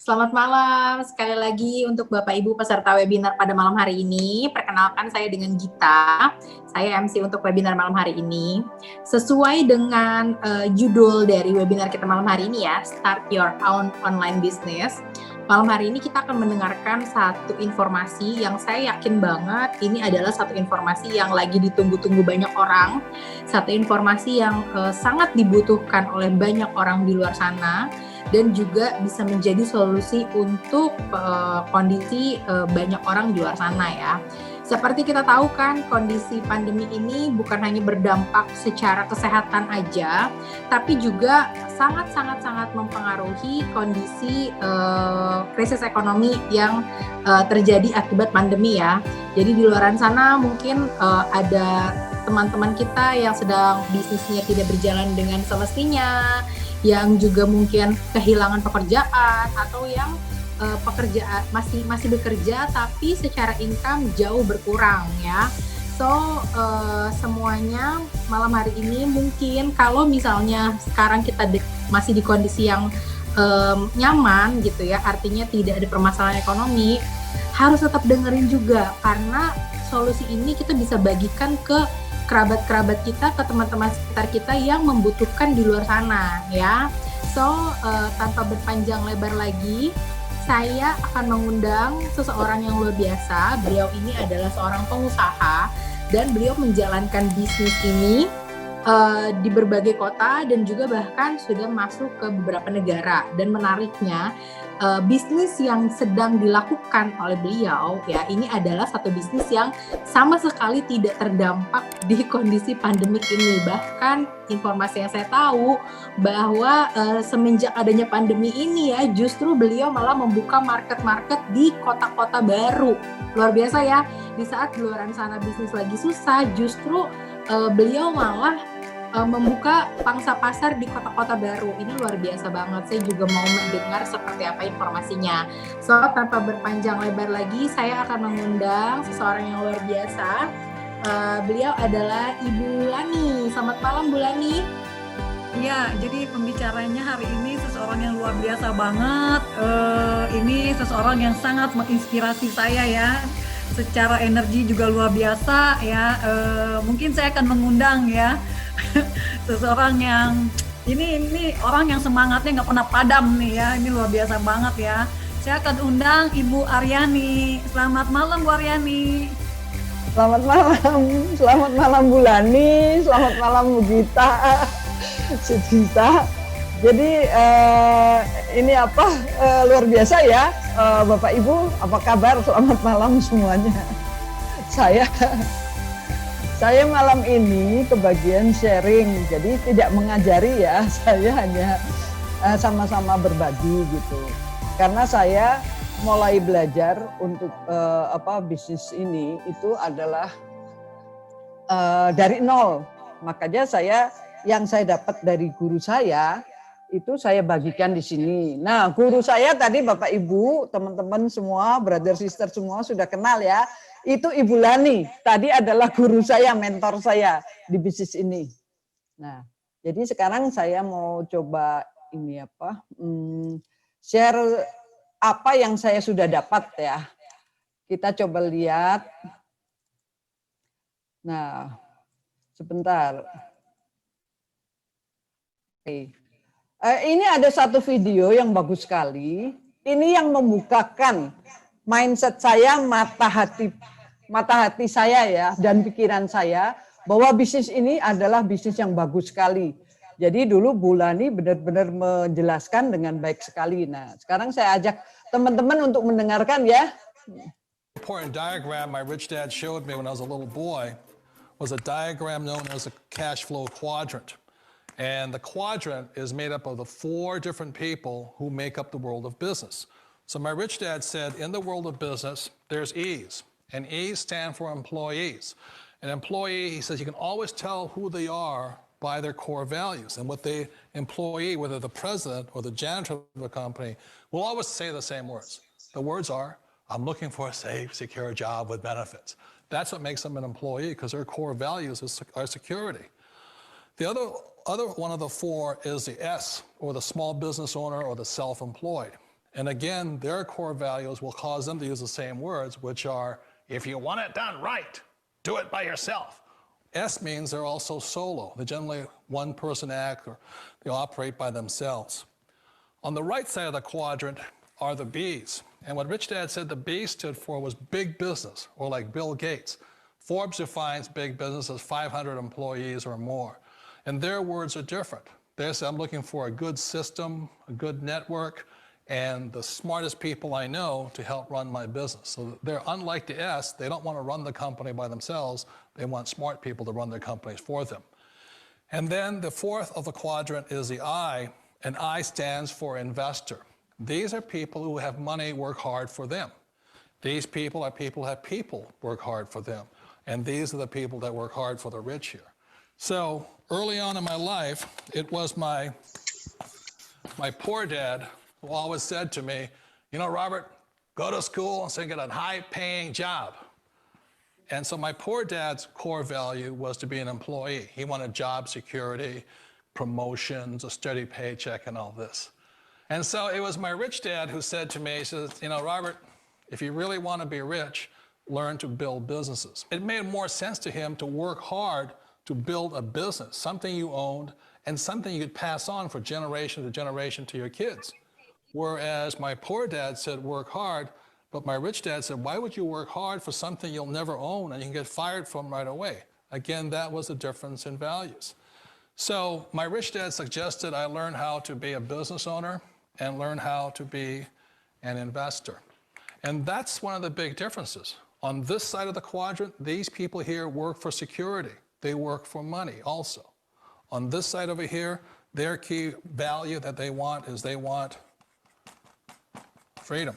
Selamat malam, sekali lagi untuk Bapak Ibu peserta webinar pada malam hari ini. Perkenalkan saya dengan Gita, saya MC untuk webinar malam hari ini. Sesuai dengan judul dari webinar kita malam hari ini ya, Start Your Own Online Business. Malam hari ini kita akan mendengarkan satu informasi yang saya yakin banget ini adalah satu informasi yang lagi ditunggu-tunggu banyak orang. Satu informasi yang sangat dibutuhkan oleh banyak orang di luar sana. Dan juga bisa menjadi solusi untuk kondisi banyak orang di luar sana ya. Seperti kita tahu kan, kondisi pandemi ini bukan hanya berdampak secara kesehatan aja, tapi juga sangat mempengaruhi kondisi krisis ekonomi yang terjadi akibat pandemi ya. Jadi di luar sana mungkin ada teman-teman kita yang sedang bisnisnya tidak berjalan dengan semestinya, yang juga mungkin kehilangan pekerjaan atau yang pekerjaan masih bekerja tapi secara income jauh berkurang ya. So semuanya malam hari ini mungkin kalau misalnya sekarang kita masih di kondisi yang nyaman gitu ya, artinya tidak ada permasalahan ekonomi, harus tetap dengerin juga karena solusi ini kita bisa bagikan ke kerabat-kerabat kita, ke teman-teman sekitar kita yang membutuhkan di luar sana ya. So tanpa berpanjang lebar lagi, saya akan mengundang seseorang yang luar biasa. Beliau ini adalah seorang pengusaha dan beliau menjalankan bisnis ini di berbagai kota dan juga bahkan sudah masuk ke beberapa negara. Dan menariknya bisnis yang sedang dilakukan oleh beliau ya, ini adalah satu bisnis yang sama sekali tidak terdampak di kondisi pandemik ini. Bahkan informasi yang saya tahu bahwa semenjak adanya pandemi ini ya, justru beliau malah membuka market-market di kota-kota baru. Luar biasa ya, di saat di luar sana bisnis lagi susah, justru beliau malah membuka pangsa pasar di kota-kota baru. Ini luar biasa banget. Saya juga mau mendengar seperti apa informasinya. So, tanpa berpanjang lebar lagi, saya akan mengundang seseorang yang luar biasa. Beliau adalah Ibu Lani. Selamat malam, Bu Lani. Ya, jadi pembicaranya hari ini seseorang yang luar biasa banget. Ini seseorang yang sangat menginspirasi saya ya. Secara energi juga luar biasa ya. Mungkin saya akan mengundang ya seseorang yang ini orang yang semangatnya nggak pernah padam nih ya. Ini luar biasa banget ya. Saya akan undang Ibu Aryani. Selamat malam Bu Aryani. Selamat malam Bu Lani, selamat malam Bu Gita, Gita. Jadi ini luar biasa ya, Bapak Ibu, apa kabar? Selamat malam semuanya. Saya malam ini kebagian sharing, jadi tidak mengajari ya, saya hanya sama-sama berbagi gitu. Karena saya mulai belajar untuk bisnis ini itu adalah dari nol. Makanya yang saya dapat dari guru saya itu saya bagikan di sini. Nah, guru saya tadi Bapak Ibu, teman-teman semua, brother sister semua sudah kenal ya. Itu Ibu Lani. Tadi adalah guru saya, mentor saya di bisnis ini. Nah, jadi sekarang saya mau coba share apa yang saya sudah dapat ya. Kita coba lihat. Nah, sebentar. Oke. Ini ada satu video yang bagus sekali. Ini yang membukakan mindset saya, mata hati saya ya, dan pikiran saya bahwa bisnis ini adalah bisnis yang bagus sekali. Jadi dulu Bu Lani benar-benar menjelaskan dengan baik sekali. Nah, sekarang saya ajak teman-teman untuk mendengarkan ya. Important diagram my rich dad showed me when I was a little boy was a diagram known as a cash flow quadrant. And the quadrant is made up of the 4 different people who make up the world of business. So my rich dad said, in the world of business, there's E's, and E's stand for employees. An employee, he says, you can always tell who they are by their core values. And what the employee, whether the president or the janitor of the company, will always say the same words. The words are, I'm looking for a safe, secure job with benefits. That's what makes them an employee, because their core values are security. The other one of the 4 is the S, or the small business owner or the self-employed. And again, their core values will cause them to use the same words, which are, if you want it done right, do it by yourself. S means they're also solo. They're generally one-person act, or they operate by themselves. On the right side of the quadrant are the B's. And what Rich Dad said the B stood for was big business, or like Bill Gates. Forbes defines big business as 500 employees or more. And their words are different. They say, I'm looking for a good system, a good network, and the smartest people I know to help run my business. So they're unlike the S, they don't want to run the company by themselves, they want smart people to run their companies for them. And then the fourth of the quadrant is the I, and I stands for investor. These are people who have money work hard for them. These people are people who have people work hard for them. And these are the people that work hard for the rich here. So early on in my life, it was my poor dad who always said to me, you know, Robert, go to school and so get a high-paying job. And so my poor dad's core value was to be an employee. He wanted job security, promotions, a steady paycheck, and all this. And so it was my rich dad who said to me, he says, you know, Robert, if you really want to be rich, learn to build businesses. It made more sense to him to work hard to build a business, something you owned and something you could pass on for generation to generation to your kids. Whereas my poor dad said, work hard, but my rich dad said, why would you work hard for something you'll never own and you can get fired from right away? Again, that was a difference in values. So my rich dad suggested I learn how to be a business owner and learn how to be an investor. And that's one of the big differences. On this side of the quadrant, these people here work for security. They work for money also. On this side over here, their key value that they want is they want freedom.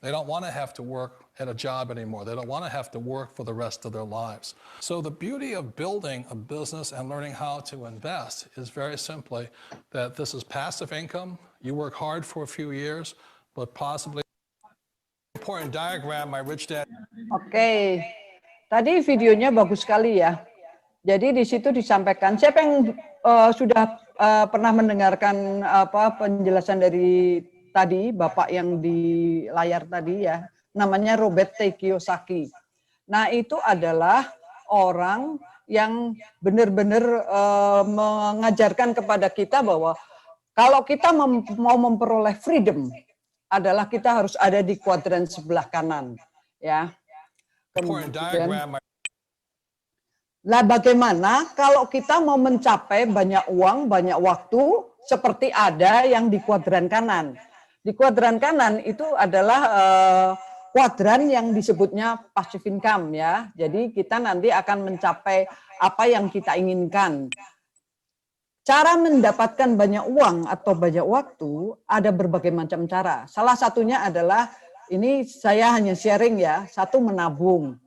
They don't want to have to work at a job anymore. They don't want to have to work for the rest of their lives. So the beauty of building a business and learning how to invest is very simply that this is passive income. You work hard for a few years, but possibly important diagram my rich dad. Oke, tadi videonya bagus sekali ya. Jadi di situ disampaikan, siapa yang sudah pernah mendengarkan penjelasan dari tadi, Bapak yang di layar tadi ya, namanya Robert T. Kiyosaki. Nah itu adalah orang yang benar-benar mengajarkan kepada kita bahwa kalau kita mau memperoleh freedom, adalah kita harus ada di kuadran sebelah kanan, ya. Kemudian, lah bagaimana kalau kita mau mencapai banyak uang, banyak waktu, seperti ada yang di kuadran kanan. Di kuadran kanan itu adalah kuadran yang disebutnya passive income ya. Jadi kita nanti akan mencapai apa yang kita inginkan. Cara mendapatkan banyak uang atau banyak waktu ada berbagai macam cara. Salah satunya adalah, ini saya hanya sharing ya, satu menabung.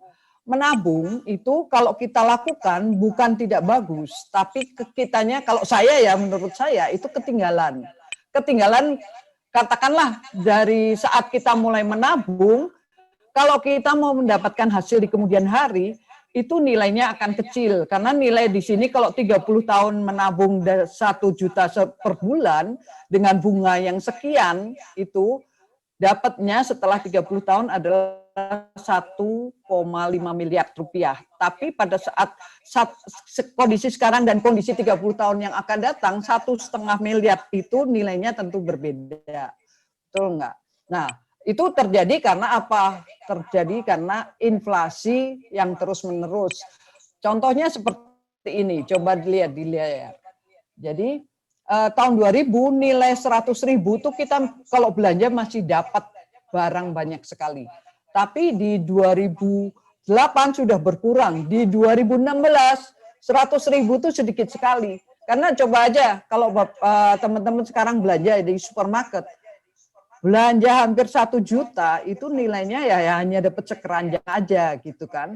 Menabung itu kalau kita lakukan bukan tidak bagus, tapi kitanya, kalau saya ya, menurut saya itu ketinggalan. Ketinggalan katakanlah dari saat kita mulai menabung, kalau kita mau mendapatkan hasil di kemudian hari, itu nilainya akan kecil. Karena nilai di sini kalau 30 tahun menabung 1 juta per bulan, dengan bunga yang sekian, itu dapatnya setelah 30 tahun adalah 1,5 miliar rupiah. Tapi pada saat kondisi sekarang dan kondisi 30 tahun yang akan datang, 1,5 miliar itu nilainya tentu berbeda. Betul enggak? Nah, itu terjadi karena apa? Terjadi karena inflasi yang terus-menerus. Contohnya seperti ini, coba dilihat di layar. Jadi tahun 2000 nilai 100.000 itu kita kalau belanja masih dapat barang banyak sekali. Tapi di 2008 sudah berkurang. Di 2016 100.000 itu sedikit sekali. Karena coba aja kalau teman-teman sekarang belanja di supermarket, belanja hampir 1 juta itu nilainya ya hanya dapat sekeranjang aja gitu kan.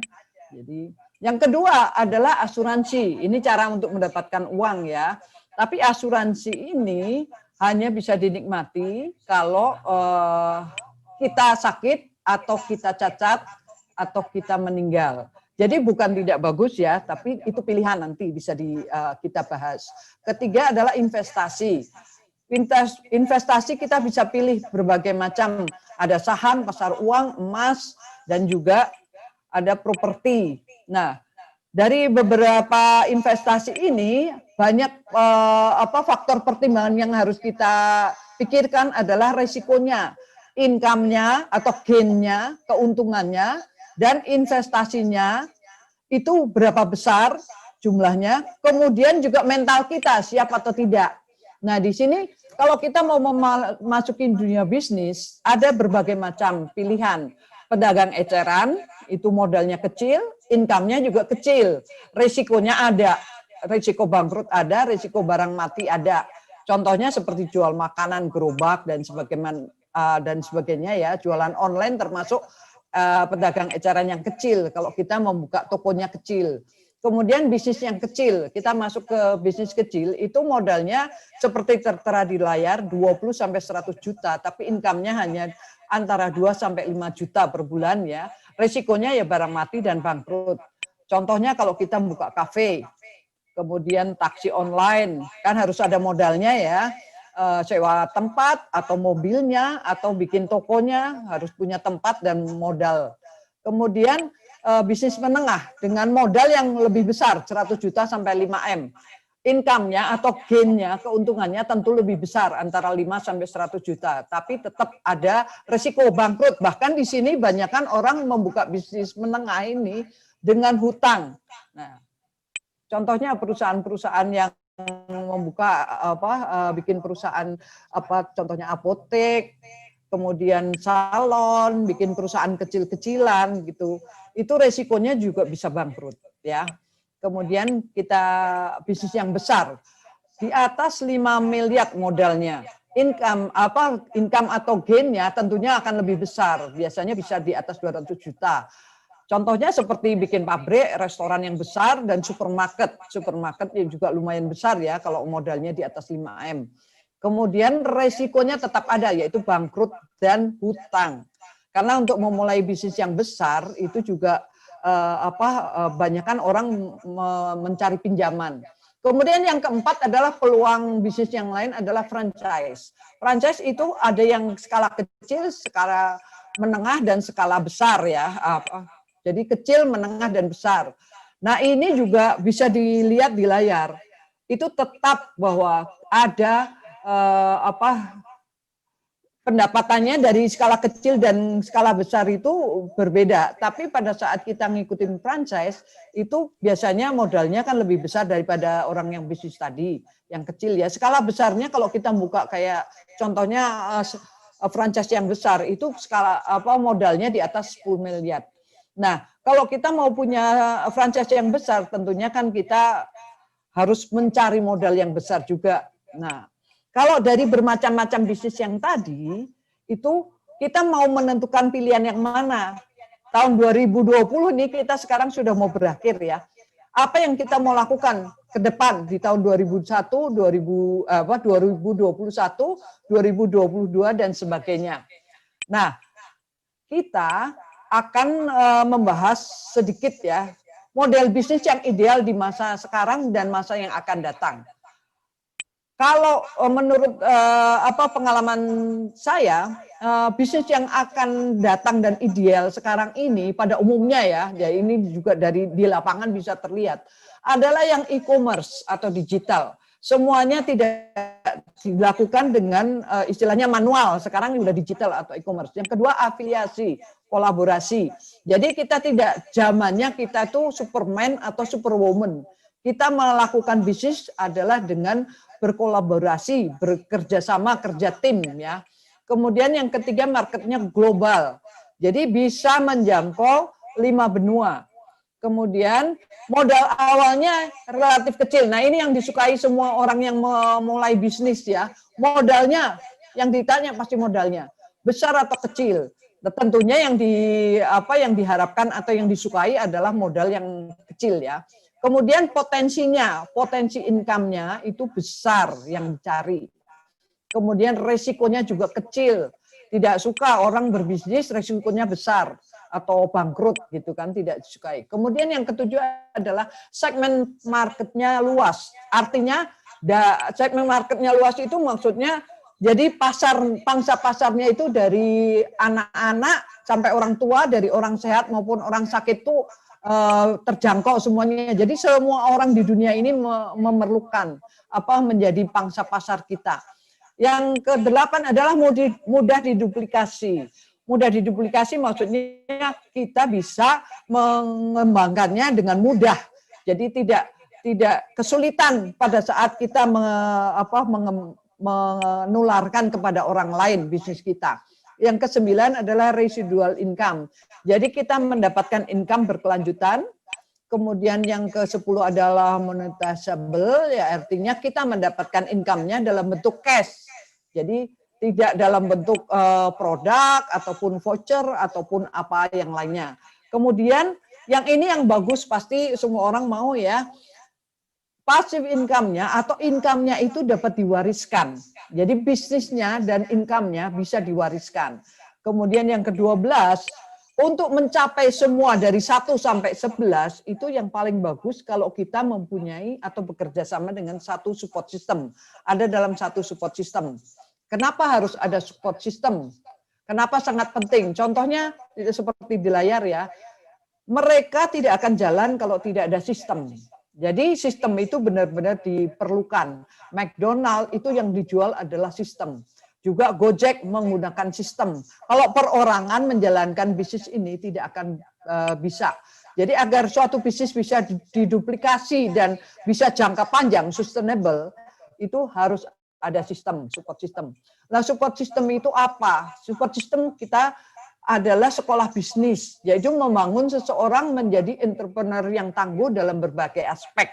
Jadi yang kedua adalah asuransi. Ini cara untuk mendapatkan uang ya. Tapi asuransi ini hanya bisa dinikmati kalau kita sakit atau kita cacat atau kita meninggal. Jadi bukan tidak bagus ya, tapi itu pilihan nanti bisa kita bahas. Ketiga adalah investasi. Investasi kita bisa pilih berbagai macam, ada saham, pasar uang, emas, dan juga ada properti. Nah, dari beberapa investasi ini banyak faktor pertimbangan yang harus kita pikirkan adalah resikonya, income-nya atau gain-nya, keuntungannya, dan investasinya itu berapa besar jumlahnya, kemudian juga mental kita siap atau tidak. Nah, di sini kalau kita mau memasuki dunia bisnis, ada berbagai macam pilihan. Pedagang eceran, itu modalnya kecil, income-nya juga kecil, risikonya ada, risiko bangkrut ada, risiko barang mati ada. Contohnya seperti jual makanan, gerobak, dan sebagainya ya, jualan online termasuk pedagang eceran yang kecil, kalau kita membuka tokonya kecil. Kemudian bisnis yang kecil, kita masuk ke bisnis kecil, itu modalnya seperti tertera di layar 20-100 juta, tapi income-nya hanya antara 2-5 juta per bulan ya. Resikonya ya barang mati dan bangkrut. Contohnya kalau kita membuka kafe, kemudian taksi online, kan harus ada modalnya ya, sewa tempat atau mobilnya, atau bikin tokonya, harus punya tempat dan modal. Kemudian bisnis menengah dengan modal yang lebih besar, 100 juta sampai 5M. Income-nya atau gain-nya, keuntungannya tentu lebih besar, antara 5 sampai 100 juta. Tapi tetap ada risiko bangkrut. Bahkan di sini banyakkan orang membuka bisnis menengah ini dengan hutang. Nah, contohnya perusahaan-perusahaan yang membuka bikin perusahaan contohnya apotek, kemudian salon, bikin perusahaan kecil-kecilan gitu. Itu resikonya juga bisa bangkrut ya. Kemudian kita bisnis yang besar di atas 5 miliar modalnya. Income atau gain-nya tentunya akan lebih besar. Biasanya bisa di atas 200 juta. Contohnya seperti bikin pabrik, restoran yang besar, dan supermarket. Supermarket yang juga lumayan besar ya kalau modalnya di atas 5M. Kemudian resikonya tetap ada, yaitu bangkrut dan hutang. Karena untuk memulai bisnis yang besar itu juga banyakkan orang mencari pinjaman. Kemudian yang keempat adalah peluang bisnis yang lain adalah franchise. Franchise itu ada yang skala kecil, skala menengah, dan skala besar ya. Jadi kecil, menengah, dan besar. Nah, ini juga bisa dilihat di layar. Itu tetap bahwa ada pendapatannya dari skala kecil dan skala besar itu berbeda. Tapi pada saat kita ngikutin franchise, itu biasanya modalnya kan lebih besar daripada orang yang bisnis tadi, yang kecil ya. Skala besarnya kalau kita buka kayak contohnya franchise yang besar, itu skala modalnya di atas 10 miliar. Nah, kalau kita mau punya franchise yang besar, tentunya kan kita harus mencari modal yang besar juga. Nah, kalau dari bermacam-macam bisnis yang tadi, itu kita mau menentukan pilihan yang mana. Tahun 2020 ini kita sekarang sudah mau berakhir ya. Apa yang kita mau lakukan ke depan di tahun 2021, 2022, dan sebagainya. Nah, kita akan membahas sedikit ya, model bisnis yang ideal di masa sekarang dan masa yang akan datang. Kalau menurut pengalaman saya, bisnis yang akan datang dan ideal sekarang ini pada umumnya ya ini juga di lapangan bisa terlihat, adalah yang e-commerce atau digital. Semuanya tidak dilakukan dengan istilahnya manual, sekarang sudah digital atau e-commerce. Yang kedua, afiliasi, kolaborasi. Jadi kita tidak, zamannya kita tuh Superman atau Superwoman. Kita melakukan bisnis adalah dengan berkolaborasi, bekerja sama, kerja tim ya. Kemudian yang ketiga, marketnya global. Jadi bisa menjangkau 5 benua. Kemudian modal awalnya relatif kecil. Nah, ini yang disukai semua orang yang memulai bisnis ya. Modalnya yang ditanya pasti modalnya besar atau kecil. Nah, tentunya yang diharapkan atau yang disukai adalah modal yang kecil ya. Kemudian potensi income-nya itu besar yang dicari. Kemudian resikonya juga kecil. Tidak suka orang berbisnis resikonya besar atau bangkrut gitu kan, tidak disukai. Kemudian yang ketujuh adalah segmen marketnya luas. Artinya Segmen marketnya luas itu maksudnya jadi pangsa pasarnya itu dari anak-anak sampai orang tua, dari orang sehat maupun orang sakit itu terjangkau semuanya. Jadi semua orang di dunia ini memerlukan menjadi pangsa pasar kita. Yang ke-8 adalah mudah diduplikasi. Mudah diduplikasi maksudnya kita bisa mengembangkannya dengan mudah. Jadi tidak kesulitan pada saat kita menularkan kepada orang lain bisnis kita. Yang ke-9 adalah residual income. Jadi kita mendapatkan income berkelanjutan. Kemudian yang ke-10 adalah monetizable, ya artinya kita mendapatkan income-nya dalam bentuk cash. Jadi tidak dalam bentuk produk ataupun voucher ataupun apa yang lainnya. Kemudian yang ini yang bagus pasti semua orang mau ya. Passive income-nya atau income-nya itu dapat diwariskan. Jadi bisnisnya dan income-nya bisa diwariskan. Kemudian yang ke-12, untuk mencapai semua dari 1 sampai 11, itu yang paling bagus kalau kita mempunyai atau bekerja sama dengan satu support system. Ada dalam satu support system. Kenapa harus ada support system? Kenapa sangat penting? Contohnya seperti di layar ya, mereka tidak akan jalan kalau tidak ada sistem. Jadi sistem itu benar-benar diperlukan. McDonald itu yang dijual adalah sistem. Juga Gojek menggunakan sistem. Kalau perorangan menjalankan bisnis ini tidak akan bisa. Jadi agar suatu bisnis bisa diduplikasi dan bisa jangka panjang, sustainable, itu harus ada sistem, support system. Nah, support system itu apa? Support system kita adalah sekolah bisnis, yaitu membangun seseorang menjadi entrepreneur yang tangguh dalam berbagai aspek.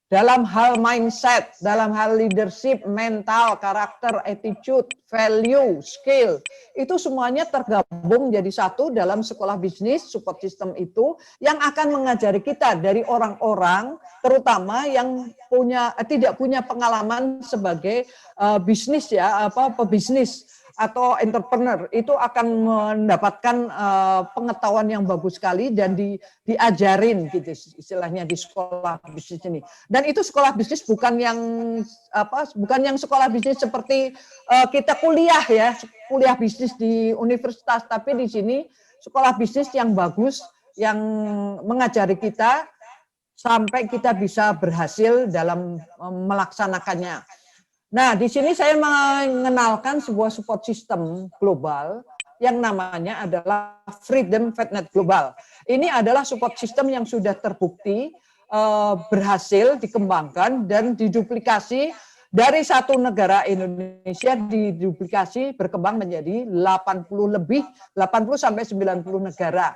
Dalam hal mindset, dalam hal leadership, mental, karakter, attitude, value, skill, itu semuanya tergabung jadi satu dalam sekolah bisnis, support system itu yang akan mengajari kita dari orang-orang terutama yang tidak punya pengalaman sebagai bisnis ya, pebisnis atau entrepreneur, itu akan mendapatkan pengetahuan yang bagus sekali dan diajarin gitu istilahnya di sekolah bisnis ini. Dan itu sekolah bisnis bukan yang sekolah bisnis seperti kita kuliah ya, kuliah bisnis di universitas, tapi di sini sekolah bisnis yang bagus yang mengajari kita sampai kita bisa berhasil dalam melaksanakannya. Nah, di sini saya mengenalkan sebuah support system global yang namanya adalah Freedom Vetnet Global. Ini adalah support system yang sudah terbukti berhasil dikembangkan dan diduplikasi dari satu negara Indonesia, diduplikasi berkembang menjadi 80 sampai 90 negara.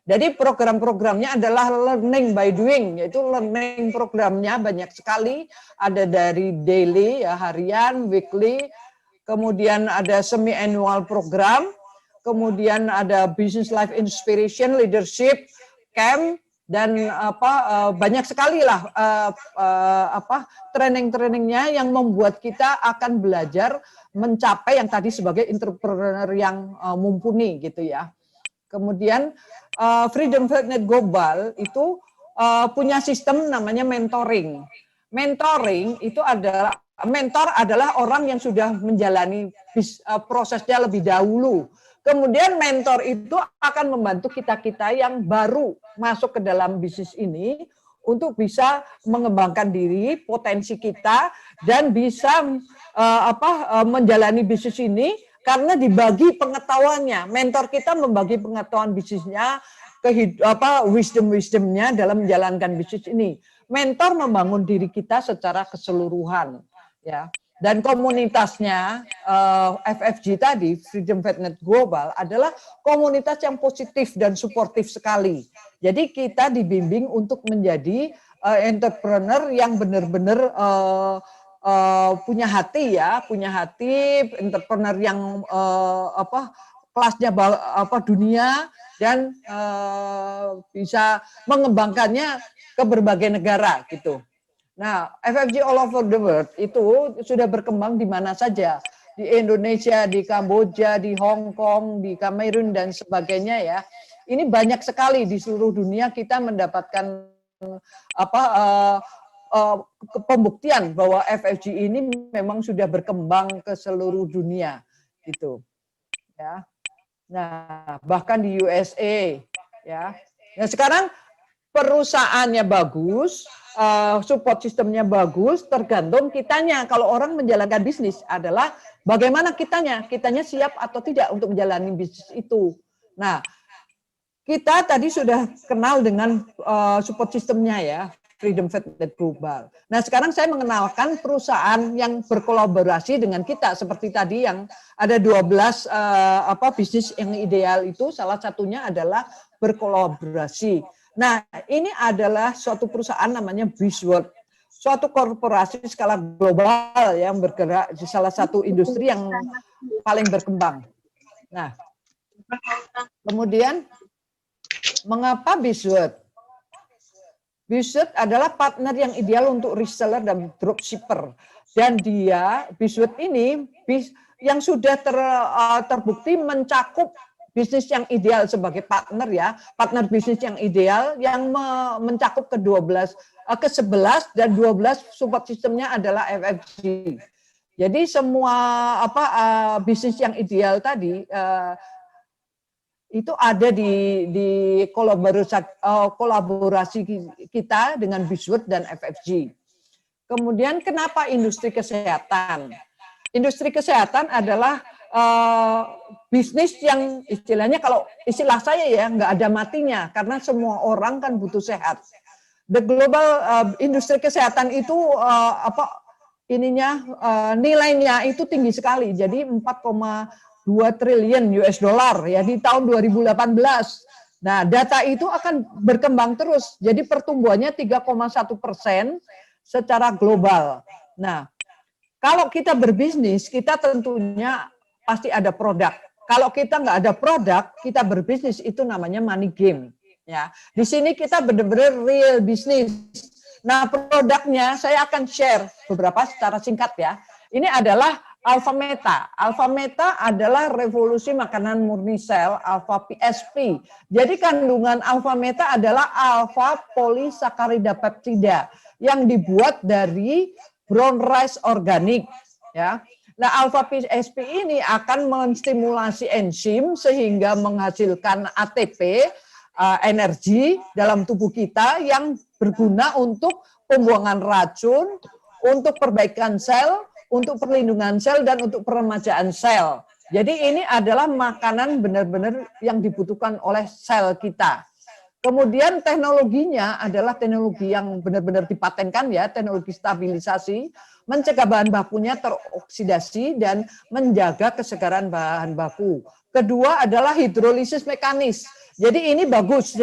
Jadi program-programnya adalah learning by doing, yaitu learning programnya banyak sekali, ada dari daily, ya, harian, weekly, kemudian ada semi-annual program, kemudian ada business life inspiration, leadership, camp, dan banyak sekali lah training-trainingnya yang membuat kita akan belajar mencapai yang tadi sebagai entrepreneur yang mumpuni gitu ya. Kemudian Freedom Vetnet Global itu punya sistem namanya mentoring. Mentoring itu adalah mentor adalah orang yang sudah menjalani prosesnya lebih dahulu. Kemudian mentor itu akan membantu kita-kita yang baru masuk ke dalam bisnis ini untuk bisa mengembangkan diri, potensi kita, dan bisa menjalani bisnis ini karena dibagi pengetahuannya. Mentor kita membagi pengetahuan bisnisnya, wisdom-wisdomnya dalam menjalankan bisnis ini. Mentor membangun diri kita secara keseluruhan, ya. Dan komunitasnya FFG tadi, Freedom Vetnet Global, adalah komunitas yang positif dan suportif sekali. Jadi kita dibimbing untuk menjadi entrepreneur yang benar-benar punya hati ya, entrepreneur yang kelasnya dunia dan bisa mengembangkannya ke berbagai negara gitu. Nah, FFG all over the world itu sudah berkembang di mana saja, di Indonesia, di Kamboja, di Hong Kong, di Kamerun dan sebagainya ya. Ini banyak sekali di seluruh dunia kita mendapatkan pembuktian bahwa FFG ini memang sudah berkembang ke seluruh dunia gitu ya. Nah, bahkan di USA ya. Nah, sekarang perusahaannya bagus, support sistemnya bagus, tergantung kitanya. Kalau orang menjalankan bisnis adalah bagaimana kitanya siap atau tidak untuk menjalani bisnis itu. Nah, kita tadi sudah kenal dengan support sistemnya ya, Freedom Fed dan Global. Nah, sekarang saya mengenalkan perusahaan yang berkolaborasi dengan kita seperti tadi yang ada 12 bisnis yang ideal itu, salah satunya adalah berkolaborasi. Nah, ini adalah suatu perusahaan namanya Bisworth, suatu korporasi skala global yang bergerak di salah satu industri yang paling berkembang. Nah, kemudian mengapa Bisworth? Bisworth adalah partner yang ideal untuk reseller dan dropshipper. Dan Bisworth ini yang sudah terbukti mencakup bisnis yang ideal sebagai partner ya, partner bisnis yang ideal yang mencakup ke-11 dan 12 support sistemnya adalah FFG. Jadi semua bisnis yang ideal tadi itu ada di kolaborasi kita dengan Bisworth dan FFG. Kemudian kenapa industri kesehatan? Industri kesehatan adalah bisnis yang istilahnya kalau istilah saya ya nggak ada matinya karena semua orang kan butuh sehat. The global industri kesehatan itu nilainya itu tinggi sekali. Jadi 4,2 triliun US dollar ya di tahun 2018. Nah, data itu akan berkembang terus. Jadi pertumbuhannya 3,1% secara global. Nah, kalau kita berbisnis, kita tentunya pasti ada produk. Kalau kita nggak ada produk, kita berbisnis itu namanya money game. Ya, di sini kita benar-benar real bisnis. Nah, produknya saya akan share beberapa secara singkat ya. Ini adalah Alpha Meta. Alpha Meta adalah revolusi makanan murni sel alpha PSP. Jadi kandungan Alpha Meta adalah alpha polisakarida peptida yang dibuat dari brown rice organik ya. Nah, alpha PSP ini akan menstimulasi enzim sehingga menghasilkan ATP energi dalam tubuh kita yang berguna untuk pembuangan racun, untuk perbaikan sel, untuk perlindungan sel, dan untuk peremajaan sel. Jadi ini adalah makanan benar-benar yang dibutuhkan oleh sel kita. Kemudian teknologinya adalah teknologi yang benar-benar dipatenkan ya, teknologi stabilisasi, mencegah bahan bakunya teroksidasi dan menjaga kesegaran bahan baku. Kedua adalah hidrolisis mekanis. Jadi ini bagus,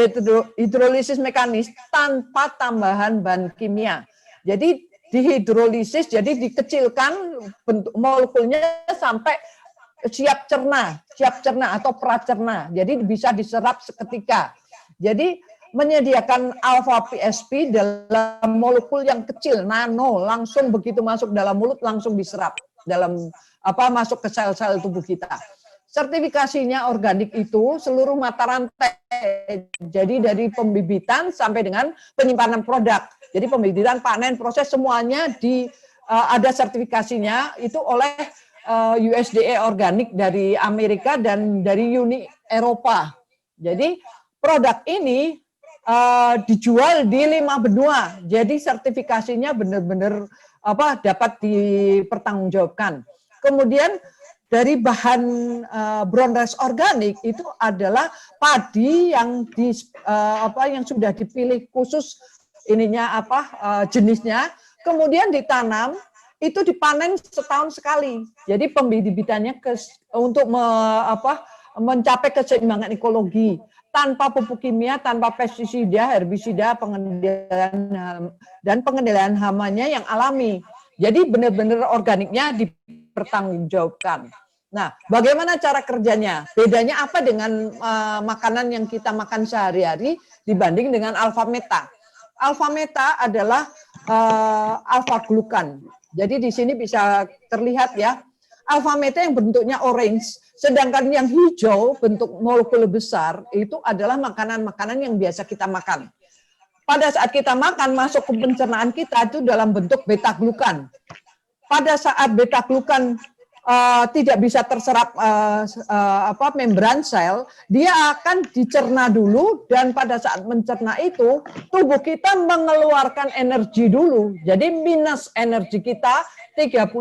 hidrolisis mekanis tanpa tambahan bahan kimia. Jadi dihidrolisis, jadi dikecilkan bentuk molekulnya sampai siap cerna atau pracerna. Jadi bisa diserap seketika. Jadi menyediakan alpha PSP dalam molekul yang kecil, nano, langsung begitu masuk dalam mulut langsung diserap dalam masuk ke sel-sel tubuh kita. Sertifikasinya organik itu seluruh mata rantai. Jadi dari pembibitan sampai dengan penyimpanan produk. Jadi pembibitan, panen, proses semuanya ada sertifikasinya itu oleh USDA organik dari Amerika dan dari Uni Eropa. Jadi produk ini dijual di 5 benua. Jadi sertifikasinya benar-benar dapat dipertanggungjawabkan. Kemudian dari bahan brown rice organik itu adalah padi yang yang sudah dipilih khusus jenisnya, kemudian ditanam, itu dipanen setahun sekali. Jadi pembibitannya untuk mencapai keseimbangan ekologi tanpa pupuk kimia, tanpa pestisida, herbisida, pengendalian hamanya yang alami. Jadi benar-benar organiknya dipertanggungjawabkan. Nah, bagaimana cara kerjanya? Bedanya apa dengan makanan yang kita makan sehari-hari dibanding dengan alpha meta? Alpha meta adalah alpha glukan. Jadi di sini bisa terlihat ya, alpha meta yang bentuknya orange, sedangkan yang hijau bentuk molekul besar itu adalah makanan-makanan yang biasa kita makan. pada saat kita makan masuk ke pencernaan kita itu dalam bentuk beta glukan. Pada saat beta glukan tidak bisa terserap membran sel, dia akan dicerna dulu dan pada saat mencerna itu tubuh kita mengeluarkan energi dulu. Jadi minus energi kita 35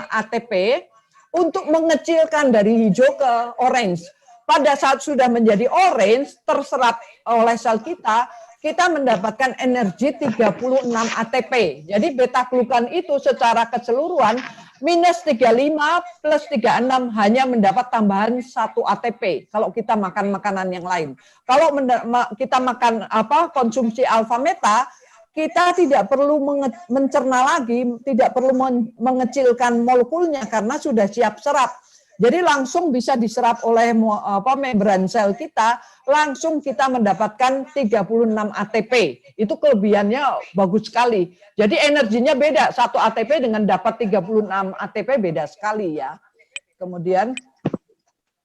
ATP untuk mengecilkan dari hijau ke orange. Pada saat sudah menjadi orange terserap oleh sel kita, kita mendapatkan energi 36 ATP. Jadi beta glukan itu secara keseluruhan minus 35 plus 36 hanya mendapat tambahan 1 ATP kalau kita makan makanan yang lain. Kalau kita makan konsumsi alfa meta, kita tidak perlu mencerna lagi, tidak perlu mengecilkan molekulnya karena sudah siap serap. Jadi langsung bisa diserap oleh membran sel kita, langsung kita mendapatkan 36 ATP. Itu kelebihannya bagus sekali. Jadi energinya beda, 1 ATP dengan dapat 36 ATP beda sekali ya. Kemudian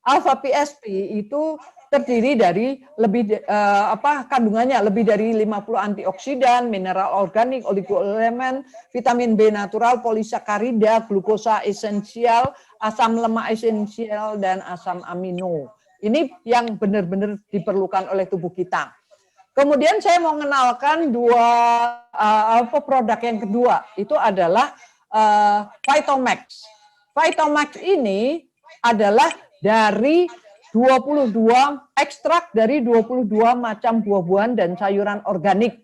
alpha PSP itu terdiri dari kandungannya lebih dari 50 antioksidan, mineral organik, oligoelemen, vitamin B natural, polisakarida, glukosa esensial, asam lemak esensial dan asam amino. Ini yang benar-benar diperlukan oleh tubuh kita. Kemudian saya mau mengenalkan produk yang kedua, itu adalah Phytomax. Phytomax ini adalah dari 22 ekstrak dari 22 macam buah-buahan dan sayuran organik.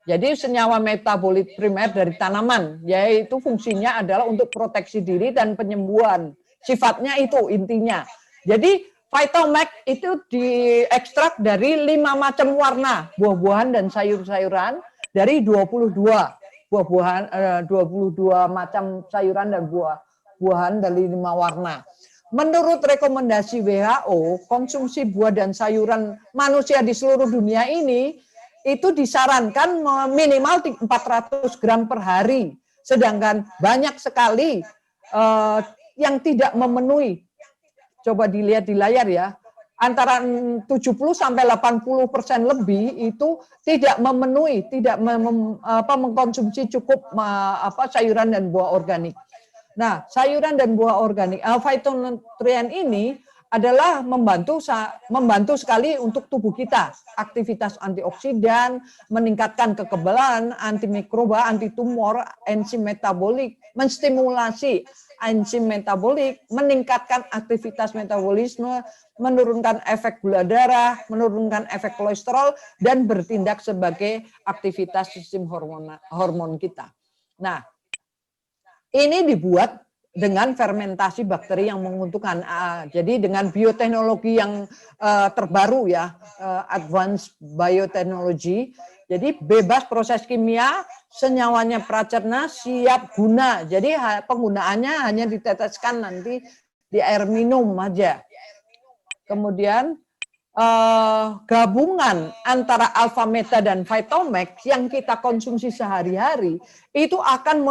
Jadi senyawa metabolit primer dari tanaman, yaitu fungsinya adalah untuk proteksi diri dan penyembuhan. Sifatnya itu intinya. Jadi Phytomax itu diekstrak dari 5 macam warna buah-buahan dan sayur-sayuran dari 22 buah-buahan 22 macam sayuran dan buah-buahan dari 5 warna. Menurut rekomendasi WHO, konsumsi buah dan sayuran manusia di seluruh dunia ini itu disarankan minimal 400 gram per hari. Sedangkan banyak sekali yang tidak memenuhi. Coba dilihat di layar ya. Antara 70 sampai 80% lebih itu tidak memenuhi, tidak mengkonsumsi cukup sayuran dan buah organik. Nah, sayuran dan buah organik, phytonutrien ini adalah membantu sekali untuk tubuh kita. Aktivitas antioksidan, meningkatkan kekebalan, antimikroba, antitumor, enzim metabolik, menstimulasi enzim metabolik, meningkatkan aktivitas metabolisme, menurunkan efek gula darah, menurunkan efek kolesterol, dan bertindak sebagai aktivitas sistem hormon kita. Nah, ini dibuat dengan fermentasi bakteri yang menguntungkan. Jadi dengan bioteknologi yang terbaru ya, advanced biotechnology. Jadi bebas proses kimia, senyawanya pracerna, siap guna. Jadi penggunaannya hanya diteteskan nanti di air minum aja. Kemudian gabungan antara alpha meta dan Phytomax yang kita konsumsi sehari-hari itu akan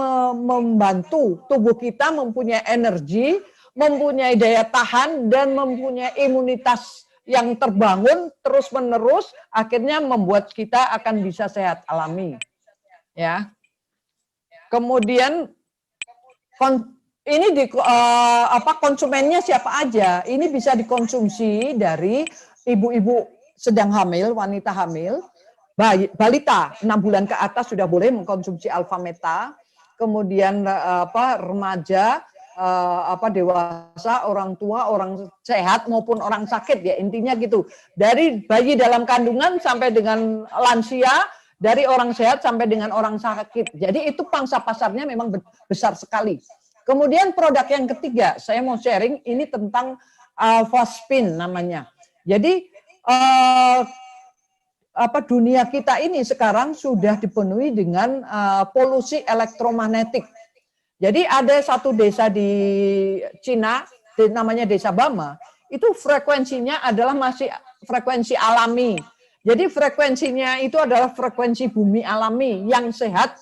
membantu tubuh kita mempunyai energi, mempunyai daya tahan dan mempunyai imunitas yang terbangun terus-menerus, akhirnya membuat kita akan bisa sehat alami. Ya. Kemudian ini konsumennya siapa aja? Ini bisa dikonsumsi dari ibu-ibu sedang hamil, wanita hamil, balita 6 bulan ke atas sudah boleh mengkonsumsi alpha meta, kemudian remaja, dewasa, orang tua, orang sehat maupun orang sakit ya, intinya gitu. Dari bayi dalam kandungan sampai dengan lansia, dari orang sehat sampai dengan orang sakit. Jadi itu pangsa pasarnya memang besar sekali. Kemudian produk yang ketiga, saya mau sharing ini tentang Alpha Spin namanya. Jadi dunia kita ini sekarang sudah dipenuhi dengan polusi elektromagnetik. Jadi ada satu desa di Cina, namanya Desa Bama, itu frekuensinya adalah masih frekuensi alami. Jadi frekuensinya itu adalah frekuensi bumi alami yang sehat,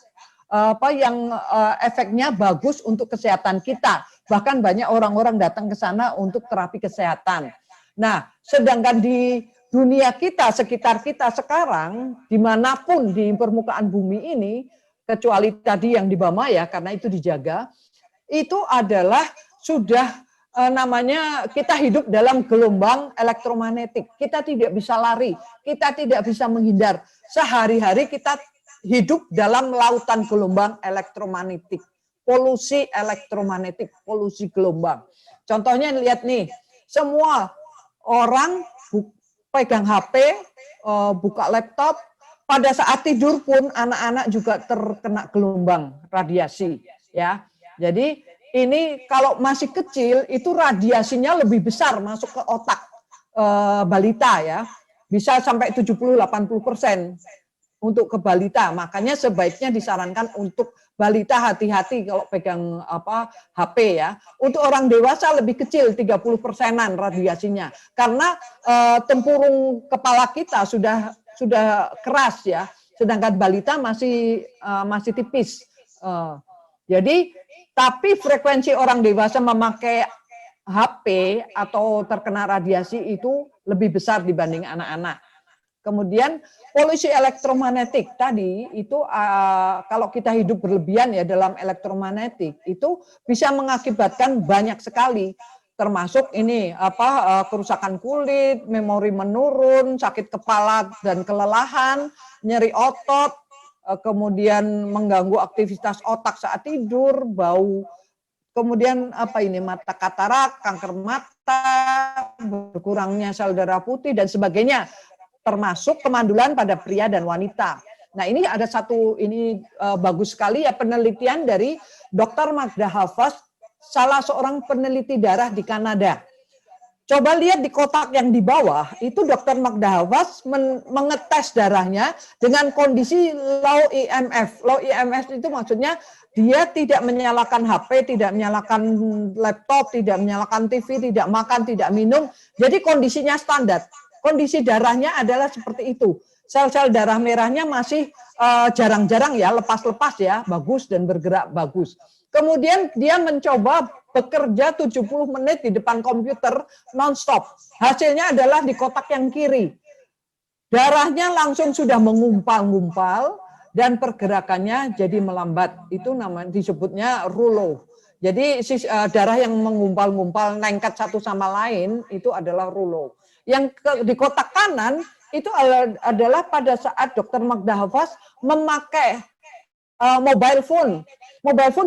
yang efeknya bagus untuk kesehatan kita. Bahkan banyak orang-orang datang ke sana untuk terapi kesehatan. Nah, sedangkan di dunia kita, sekitar kita sekarang, dimanapun di permukaan bumi ini, kecuali tadi yang di Bamaya, karena itu dijaga, itu adalah sudah namanya kita hidup dalam gelombang elektromagnetik. Kita tidak bisa lari, kita tidak bisa menghindar. Sehari-hari kita hidup dalam lautan gelombang elektromagnetik. Polusi elektromagnetik, polusi gelombang. Contohnya lihat nih, semua orang pegang HP, buka laptop, pada saat tidur pun anak-anak juga terkena gelombang radiasi, ya. Jadi ini kalau masih kecil itu radiasinya lebih besar masuk ke otak balita, ya. Bisa sampai 70-80% untuk ke balita. Makanya sebaiknya disarankan untuk balita hati-hati kalau pegang HP, ya. Untuk orang dewasa lebih kecil 30%-an radiasinya. Karena tempurung kepala kita sudah keras, ya. Sedangkan balita masih tipis. Jadi tapi frekuensi orang dewasa memakai HP atau terkena radiasi itu lebih besar dibanding anak-anak. Kemudian polusi elektromagnetik tadi itu kalau kita hidup berlebihan ya dalam elektromagnetik itu bisa mengakibatkan banyak sekali, termasuk ini kerusakan kulit, memori menurun, sakit kepala dan kelelahan, nyeri otot, kemudian mengganggu aktivitas otak saat tidur, bau, kemudian mata katarak, kanker mata, berkurangnya sel darah putih dan sebagainya, termasuk kemandulan pada pria dan wanita. Nah, ini ada satu bagus sekali ya penelitian dari Dr. Magda Hafaz, salah seorang peneliti darah di Kanada. Coba lihat di kotak yang di bawah, itu Dr. Magda Hafaz mengetes darahnya dengan kondisi low EMF. Low EMF itu maksudnya dia tidak menyalakan HP, tidak menyalakan laptop, tidak menyalakan TV, tidak makan, tidak minum. Jadi kondisinya standar. Kondisi darahnya adalah seperti itu. Sel-sel darah merahnya masih jarang-jarang ya, lepas-lepas ya, bagus dan bergerak bagus. Kemudian dia mencoba bekerja 70 menit di depan komputer non-stop. Hasilnya adalah di kotak yang kiri. Darahnya langsung sudah mengumpal-ngumpal dan pergerakannya jadi melambat. Itu namanya disebutnya rulo. Jadi darah yang mengumpal-ngumpal lengket satu sama lain itu adalah rulo. Yang di kotak kanan itu adalah pada saat Dr. Magda Hafaz memakai mobile phone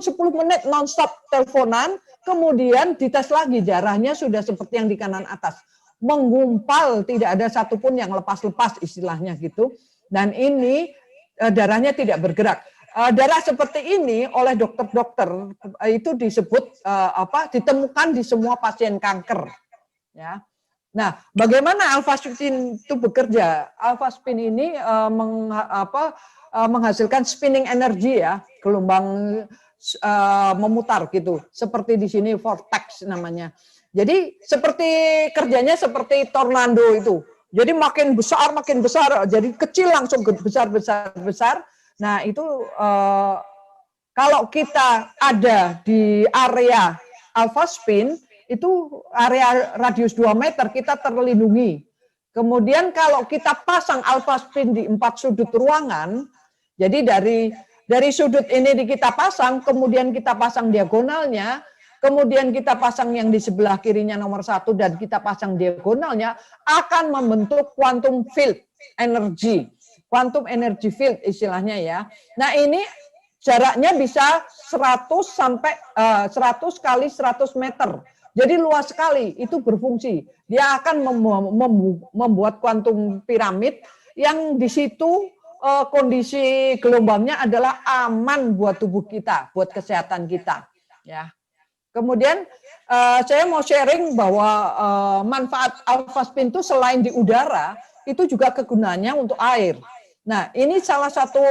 10 menit non-stop teleponan, kemudian dites lagi darahnya sudah seperti yang di kanan atas, menggumpal, tidak ada satupun yang lepas-lepas istilahnya gitu, dan ini darahnya tidak bergerak. Darah seperti ini oleh dokter-dokter itu disebut ditemukan di semua pasien kanker, ya. Nah, bagaimana alpha-spin itu bekerja? Alpha-spin ini menghasilkan spinning energy ya, gelombang memutar gitu. Seperti di sini vortex namanya. Jadi seperti kerjanya seperti tornado itu. Jadi makin besar, jadi kecil langsung besar. Nah, itu kalau kita ada di area alpha spin, itu area radius 2 meter kita terlindungi. Kemudian kalau kita pasang alpha spin di 4 sudut ruangan, jadi dari sudut ini kita pasang, kemudian kita pasang diagonalnya, kemudian kita pasang yang di sebelah kirinya nomor 1 dan kita pasang diagonalnya, akan membentuk quantum field energy. Quantum energy field istilahnya ya. Nah, ini jaraknya bisa 100 kali 100 meter. Jadi luas sekali, itu berfungsi. Dia akan membuat kuantum piramid yang di situ kondisi gelombangnya adalah aman buat tubuh kita, buat kesehatan kita. Ya. Kemudian saya mau sharing bahwa manfaat alpha spin itu selain di udara, itu juga kegunaannya untuk air. Nah, ini salah satu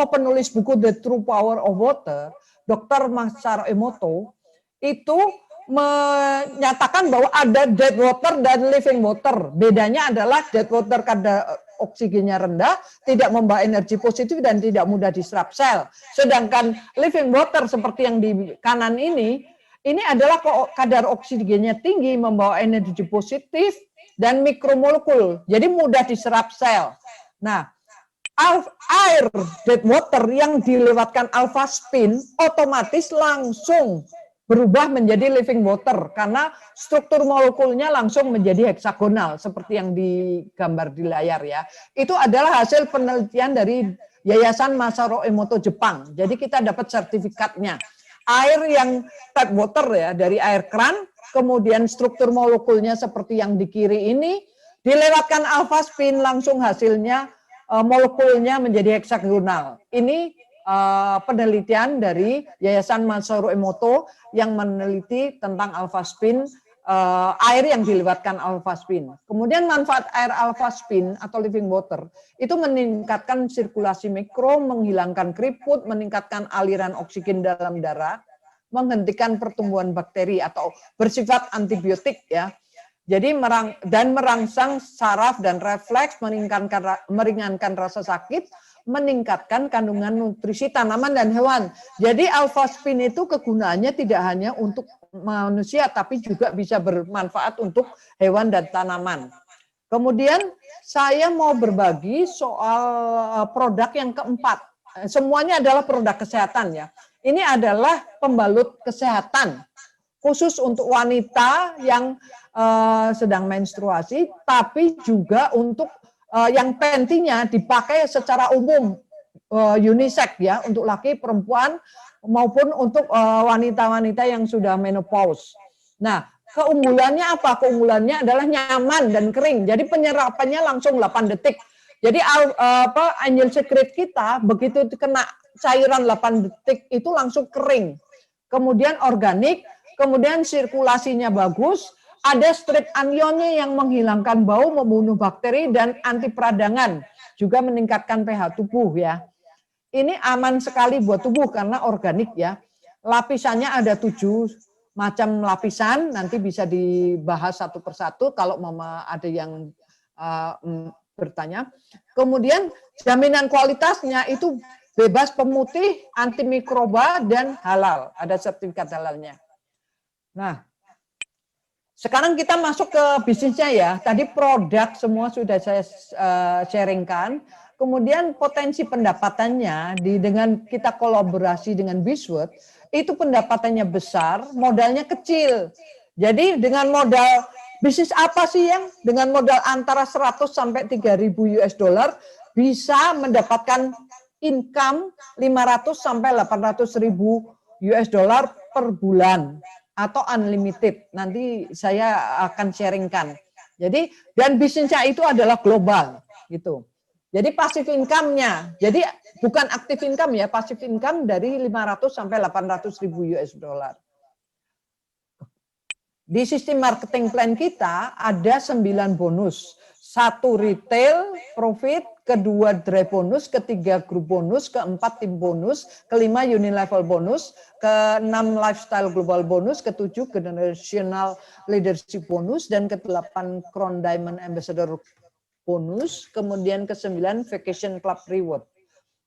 penulis buku The True Power of Water, Dr. Masaru Emoto, itu menyatakan bahwa ada dead water dan living water. Bedanya adalah dead water kadar oksigennya rendah, tidak membawa energi positif dan tidak mudah diserap sel. Sedangkan living water seperti yang di kanan ini adalah kadar oksigennya tinggi, membawa energi positif dan mikromolekul. Jadi mudah diserap sel. Nah, air dead water yang dilewatkan alpha spin otomatis langsung berubah menjadi living water karena struktur molekulnya langsung menjadi heksagonal seperti yang digambar di layar ya. Itu adalah hasil penelitian dari Yayasan Masaru Emoto Jepang. Jadi kita dapat sertifikatnya. Air yang tap water ya dari air keran, kemudian struktur molekulnya seperti yang di kiri ini dilewatkan alpha spin langsung hasilnya molekulnya menjadi heksagonal. Ini penelitian dari Yayasan Masaru Emoto yang meneliti tentang alpha spin, air yang dilewatkan alpha spin. Kemudian manfaat air alpha spin atau living water itu meningkatkan sirkulasi mikro, menghilangkan keriput, meningkatkan aliran oksigen dalam darah, menghentikan pertumbuhan bakteri atau bersifat antibiotik ya. Jadi merangsang saraf dan refleks, meringankan rasa sakit, meningkatkan kandungan nutrisi tanaman dan hewan. Jadi alpha spin itu kegunaannya tidak hanya untuk manusia, tapi juga bisa bermanfaat untuk hewan dan tanaman. Kemudian saya mau berbagi soal produk yang keempat. Semuanya adalah produk kesehatan ya. Ini adalah pembalut kesehatan khusus untuk wanita yang sedang menstruasi, tapi juga untuk yang pantinya dipakai secara umum unisex ya, untuk laki, perempuan maupun untuk wanita-wanita yang sudah menopause. Nah, keunggulannya apa? Keunggulannya adalah nyaman dan kering. Jadi penyerapannya langsung 8 detik. Jadi Angel Secret kita begitu kena cairan 8 detik itu langsung kering. Kemudian organik, kemudian sirkulasinya bagus. Ada strip anionnya yang menghilangkan bau, membunuh bakteri, dan anti peradangan. Juga meningkatkan pH tubuh ya. Ini aman sekali buat tubuh karena organik ya. Lapisannya ada 7 macam lapisan, nanti bisa dibahas satu persatu kalau mama ada yang bertanya. Kemudian jaminan kualitasnya itu bebas pemutih, antimikroba, dan halal. Ada sertifikat halalnya. Nah, sekarang kita masuk ke bisnisnya ya. Tadi produk semua sudah saya sharingkan. Kemudian potensi pendapatannya dengan kita kolaborasi dengan Bisword, itu pendapatannya besar, modalnya kecil. Jadi dengan modal bisnis apa sih yang dengan modal antara 100 sampai 3.000 US dollar bisa mendapatkan income 500 sampai 800.000 US dollar per bulan. Atau unlimited, nanti saya akan sharingkan. Jadi dan bisnisnya itu adalah global gitu. Jadi passive income-nya, jadi bukan active income ya, passive income dari 500 sampai 800.000 US dollar. Di sistem marketing plan kita ada 9 bonus. 1 retail profit, kedua drive bonus, ketiga grup bonus, keempat tim bonus, kelima unilevel bonus, keenam lifestyle global bonus, ketujuh generational leadership bonus, dan ke-8 Crown Diamond Ambassador bonus, kemudian ke-9 vacation club reward.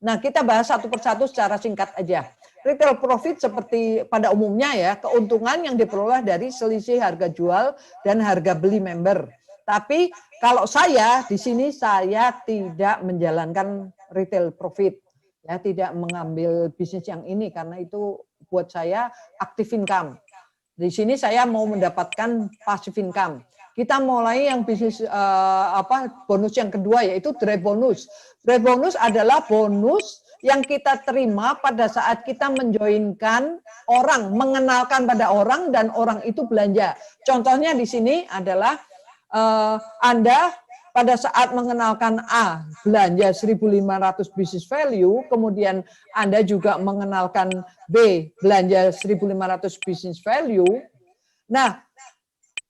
Nah, kita bahas satu persatu secara singkat aja. Retail profit seperti pada umumnya ya, keuntungan yang diperoleh dari selisih harga jual dan harga beli member. Tapi kalau saya di sini saya tidak menjalankan retail profit, ya tidak mengambil bisnis yang ini karena itu buat saya active income. Di sini saya mau mendapatkan passive income. Kita mulai yang bisnis bonus yang kedua yaitu drive bonus. Drive bonus adalah bonus yang kita terima pada saat kita menjoinkan orang, mengenalkan pada orang dan orang itu belanja. Contohnya di sini adalah Anda pada saat mengenalkan A belanja 1.500 business value, kemudian Anda juga mengenalkan B belanja 1.500 business value. Nah,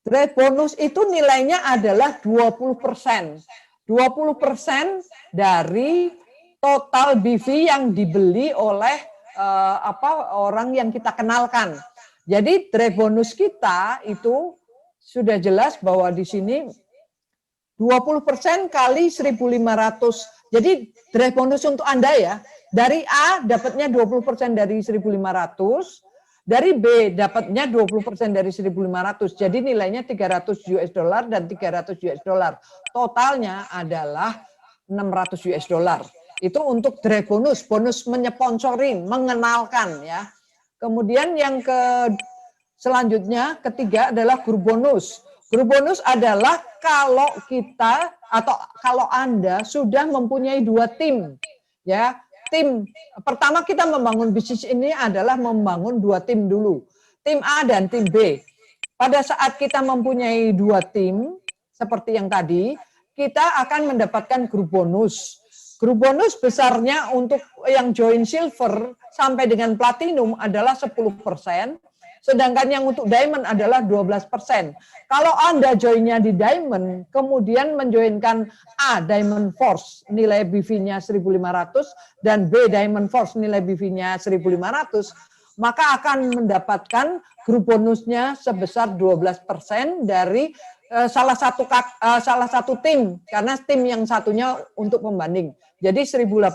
drive bonus itu nilainya adalah 20%. 20% dari total BV yang dibeli oleh orang yang kita kenalkan. Jadi drive bonus kita itu sudah jelas bahwa di sini 20% kali 1.500. Jadi drive bonus untuk Anda ya. Dari A dapatnya 20% dari 1.500. Dari B dapatnya 20% dari 1.500. Jadi nilainya 300 US dollar dan 300 US dollar. Totalnya adalah 600 US dollar. Itu untuk direct bonus, bonus menyeponsorin, mengenalkan ya. Kemudian yang selanjutnya ketiga adalah grup bonus. Grup bonus adalah kalau kita atau kalau Anda sudah mempunyai 2 tim ya. Tim pertama kita membangun bisnis ini adalah membangun 2 tim dulu. Tim A dan tim B. Pada saat kita mempunyai 2 tim seperti yang tadi, kita akan mendapatkan grup bonus. Grup bonus besarnya untuk yang join silver sampai dengan platinum adalah 10%. Sedangkan yang untuk diamond adalah 12%. Kalau Anda joinnya di diamond, kemudian menjoinkan A Diamond Force nilai BV-nya 1.500 dan B Diamond Force nilai BV-nya 1.500, maka akan mendapatkan grup bonusnya sebesar 12% dari salah satu tim, karena tim yang satunya untuk pembanding. Jadi 180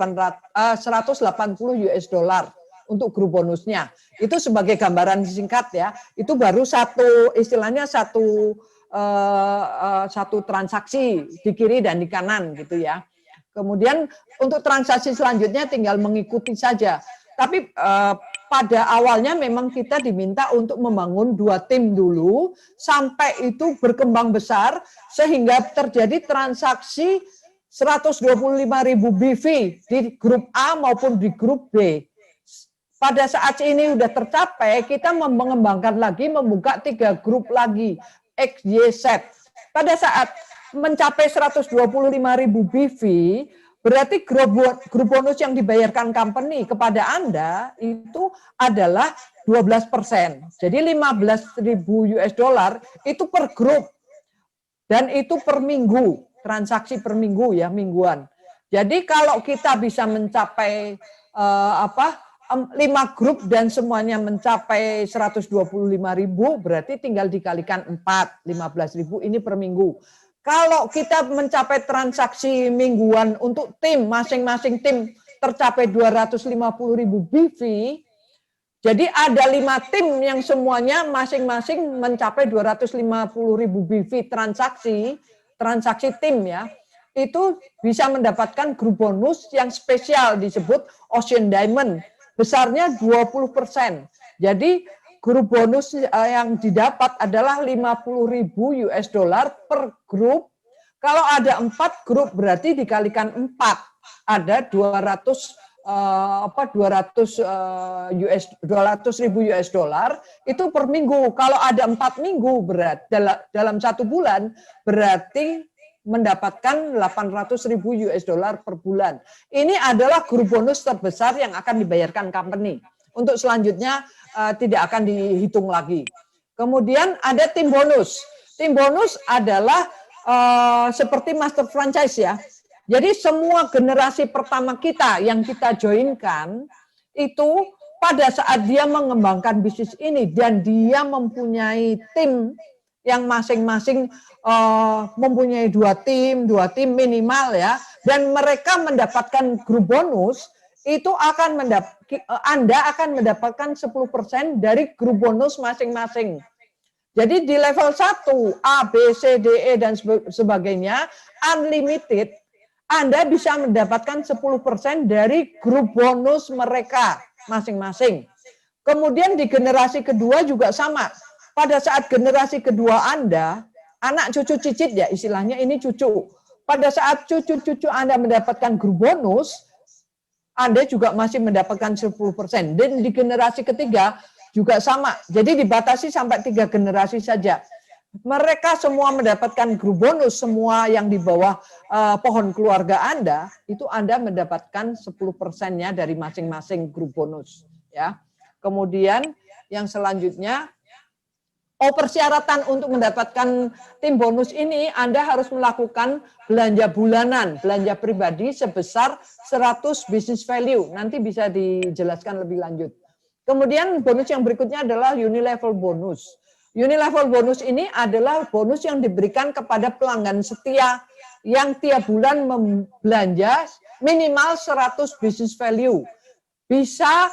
US dollar untuk grup bonusnya. Itu sebagai gambaran singkat ya. Itu baru satu transaksi di kiri dan di kanan gitu ya. Kemudian untuk transaksi selanjutnya tinggal mengikuti saja. Tapi pada awalnya memang kita diminta untuk membangun 2 tim dulu sampai itu berkembang besar sehingga terjadi transaksi 125.000 BV di grup A maupun di grup B. Pada saat ini sudah tercapai, kita mengembangkan lagi, membuka 3 grup lagi, X, Y, Z. Pada saat mencapai 125.000 BV, berarti grup bonus yang dibayarkan company kepada Anda itu adalah 12%. Jadi 15.000 US dollar itu per grup. Dan itu per minggu, transaksi per minggu ya, mingguan. Jadi kalau kita bisa mencapai 5 grup dan semuanya mencapai 125.000, berarti tinggal dikalikan 4, 15.000 ini per minggu. Kalau kita mencapai transaksi mingguan untuk tim, masing-masing tim tercapai 250.000 BV, jadi ada 5 tim yang semuanya masing-masing mencapai 250.000 BV transaksi tim ya, itu bisa mendapatkan grup bonus yang spesial disebut Ocean Diamond. Besarnya 20%. Jadi grup bonus yang didapat adalah 50.000 US dollar per grup. Kalau ada 4 grup berarti dikalikan 4 ada 200.000 US dollar itu per minggu. Kalau ada 4 minggu dalam 1 bulan berarti mendapatkan 800.000 US dollar per bulan. Ini adalah grup bonus terbesar yang akan dibayarkan company. Untuk selanjutnya tidak akan dihitung lagi. Kemudian ada tim bonus. Tim bonus adalah seperti master franchise ya. Jadi semua generasi pertama kita yang kita joinkan itu pada saat dia mengembangkan bisnis ini dan dia mempunyai tim yang masing-masing mempunyai 2 tim minimal ya, dan mereka mendapatkan grup bonus, itu Anda akan mendapatkan 10% dari grup bonus masing-masing. Jadi di level 1, A, B, C, D, E, dan sebagainya, unlimited, Anda bisa mendapatkan 10% dari grup bonus mereka masing-masing. Kemudian di generasi kedua juga sama. Pada saat generasi kedua Anda, anak cucu cicit ya istilahnya ini cucu. Pada saat cucu-cucu Anda mendapatkan grup bonus, Anda juga masih mendapatkan 10%. Dan di generasi ketiga juga sama. Jadi dibatasi sampai 3 generasi saja. Mereka semua mendapatkan grup bonus, semua yang di bawah pohon keluarga Anda, itu Anda mendapatkan 10%-nya dari masing-masing grup bonus. Ya. Kemudian yang selanjutnya, persyaratan untuk mendapatkan tim bonus ini, Anda harus melakukan belanja bulanan, belanja pribadi sebesar 100 business value. Nanti bisa dijelaskan lebih lanjut. Kemudian bonus yang berikutnya adalah unilevel bonus. Unilevel bonus ini adalah bonus yang diberikan kepada pelanggan setia yang tiap bulan membelanja minimal 100 business value. bisa